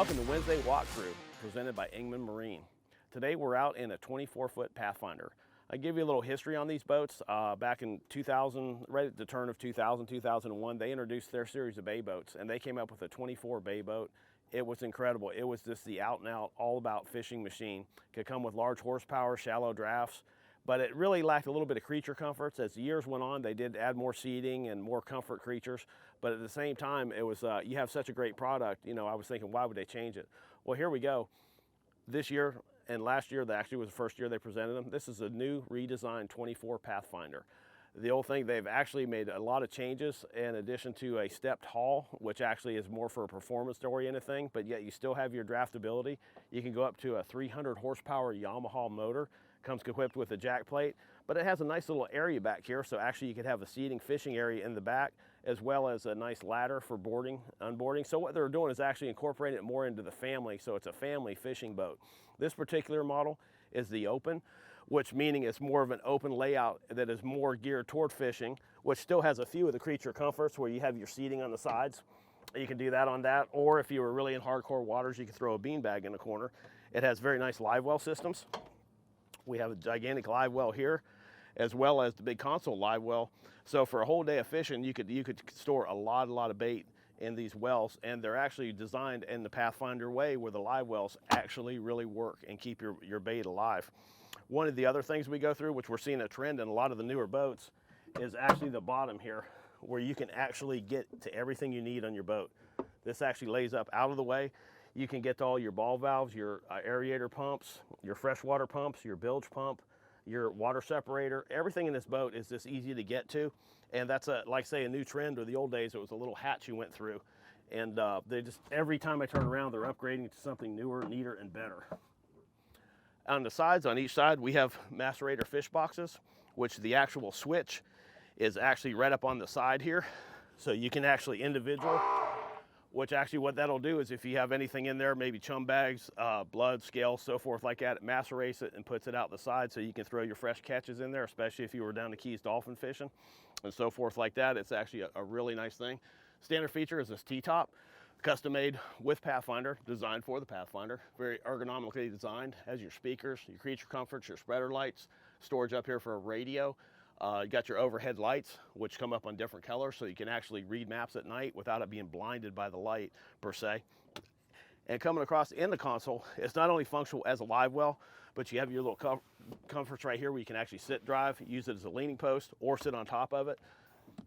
Welcome to Wednesday Walkthrough, presented by Ingman Marine. Today we're out in a 24-foot Pathfinder. I give you a little history on these boats. Back in 2000, right at the turn of 2000, 2001, they introduced their series of bay boats, and they came up with a 24 bay boat. It was incredible. It was just the out and out, all about fishing machine. Could come with large horsepower, shallow drafts, but it really lacked a little bit of creature comforts. As the years went on, they did add more seating and more comfort creatures, but at the same time, it was you have such a great product. You know, I was thinking, why would they change it? Well, here we go. This year and last year, that actually was the first year they presented them. This is a new redesigned 24 Pathfinder. The old thing, they've actually made a lot of changes in addition to a stepped hull, which actually is more for a performance-oriented thing, but yet you still have your draftability. You can go up to a 300 horsepower Yamaha motor. Comes equipped with a jack plate, but it has a nice little area back here, so actually you could have a seating fishing area in the back, as well as a nice ladder for boarding, unboarding. So what they're doing is actually incorporating it more into the family, so it's a family fishing boat. This particular model is the open, which meaning it's more of an open layout that is more geared toward fishing, which still has a few of the creature comforts where you have your seating on the sides. You can do that on that, or if you were really in hardcore waters, you can throw a beanbag in the corner. It has very nice live well systems. We have a gigantic live well here, as well as the big console live well. So for a whole day of fishing, you could store a lot of bait in these wells, and they're actually designed in the Pathfinder way where the live wells actually really work and keep your bait alive. One of the other things we go through, which we're seeing a trend in a lot of the newer boats, is actually the bottom here, where you can actually get to everything you need on your boat. This actually lays up out of the way. You can get to all your ball valves, your aerator pumps, your freshwater pumps, your bilge pump, your water separator. Everything in this boat is just easy to get to. And that's like say a new trend, or the old days, it was a little hatch you went through. And they just, every time I turn around, they're upgrading to something newer, neater, and better. On the sides, on each side, we have macerator fish boxes, which the actual switch is actually right up on the side here. So you can actually individual, which actually what that'll do is if you have anything in there, maybe chum bags, blood, scales, so forth like that, it macerates it and puts it out the side so you can throw your fresh catches in there, especially if you were down the Keys dolphin fishing and so forth like that. It's actually a really nice thing. Standard feature is this T-top, custom made with Pathfinder, designed for the Pathfinder, very ergonomically designed. Has your speakers, your creature comforts, your spreader lights, storage up here for a radio. You got your overhead lights, which come up on different colors, so you can actually read maps at night without it being blinded by the light, per se. And coming across in the console, it's not only functional as a live well, but you have your little comforts right here where you can actually sit drive, use it as a leaning post, or sit on top of it,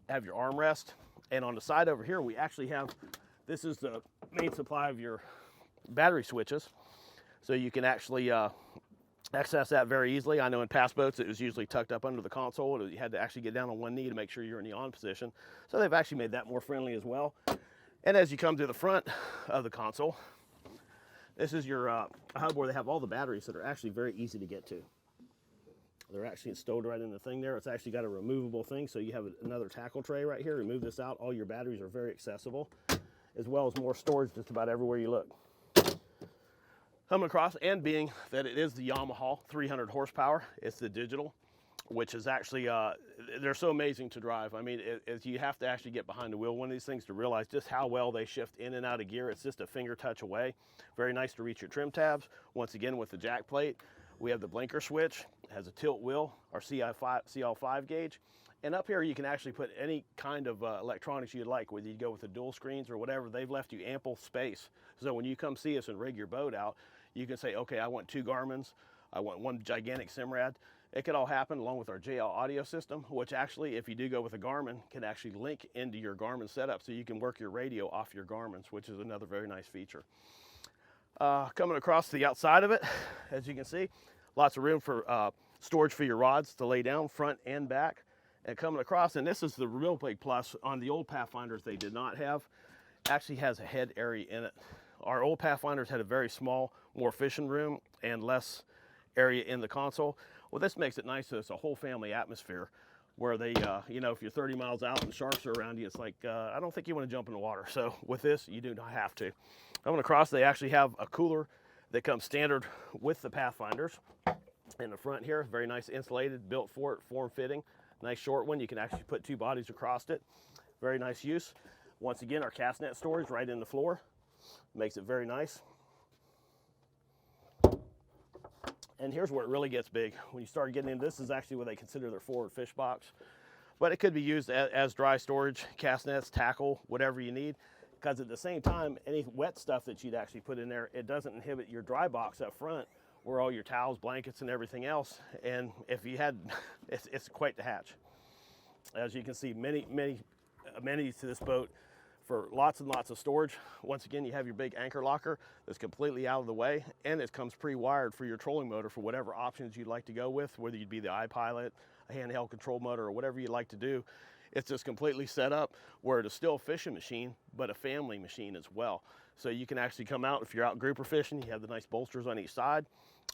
have your armrest. And on the side over here, we actually have, this is the main supply of your battery switches. So you can actually access that very easily. I know in past boats it was usually tucked up under the console. You had to actually get down on one knee to make sure you're in the on position. So they've actually made that more friendly as well. And as you come to the front of the console, this is your hub where they have all the batteries that are actually very easy to get to. They're actually stowed right in the thing there. It's actually got a removable thing, so you have another tackle tray right here. Remove this out. All your batteries are very accessible, as well as more storage just about everywhere you look. Coming across, and being that it is the Yamaha 300 horsepower, it's the digital, which is actually, they're so amazing to drive. I mean, you have to actually get behind the wheel one of these things to realize just how well they shift in and out of gear. It's just a finger touch away. Very nice to reach your trim tabs. Once again, with the jack plate, we have the blinker switch. It has a tilt wheel, our CL5 gauge. And up here, you can actually put any kind of electronics you'd like, whether you go with the dual screens or whatever. They've left you ample space. So when you come see us and rig your boat out, you can say, okay, I want 2 Garmins, I want 1 gigantic Simrad. It could all happen along with our JL audio system, which actually, if you do go with a Garmin, can actually link into your Garmin setup so you can work your radio off your Garmins, which is another very nice feature. Coming across the outside of it, as you can see, lots of room for storage for your rods to lay down, front and back. And coming across, and this is the real big plus, on the old Pathfinders they did not have, actually has a head area in it. Our old Pathfinders had a very small, more fishing room and less area in the console. Well, this makes it nice so it's a whole family atmosphere where they, you know, if you're 30 miles out and sharks are around you, it's like, I don't think you want to jump in the water. So with this, you do not have to. Coming across, they actually have a cooler that comes standard with the Pathfinders. In the front here, very nice insulated, built for it, form fitting. Nice short one. You can actually put 2 bodies across it. Very nice use. Once again, our cast net storage right in the floor. Makes it very nice. And here's where it really gets big. When you start getting into this, is actually what they consider their forward fish box. But it could be used as dry storage, cast nets, tackle, whatever you need. Because at the same time, any wet stuff that you'd actually put in there, it doesn't inhibit your dry box up front, where all your towels, blankets, and everything else. And if you had, it's quite the hatch. As you can see, many amenities to this boat for lots and lots of storage. Once again, you have your big anchor locker that's completely out of the way, and it comes pre-wired for your trolling motor for whatever options you'd like to go with, whether you'd be the iPilot, a handheld control motor, or whatever you'd like to do. It's just completely set up where it is still a fishing machine, but a family machine as well. So you can actually come out, if you're out grouper fishing, you have the nice bolsters on each side.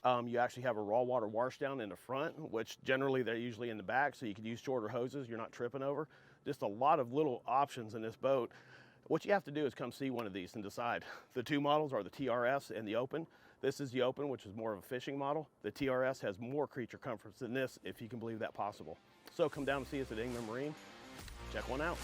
You actually have a raw water wash down in the front, which generally they're usually in the back, so you can use shorter hoses you're not tripping over. Just a lot of little options in this boat. What you have to do is come see one of these and decide. The two models are the TRS and the Open. This is the Open, which is more of a fishing model. The TRS has more creature comforts than this, if you can believe that possible. So come down and see us at Ingman Marine. Check one out.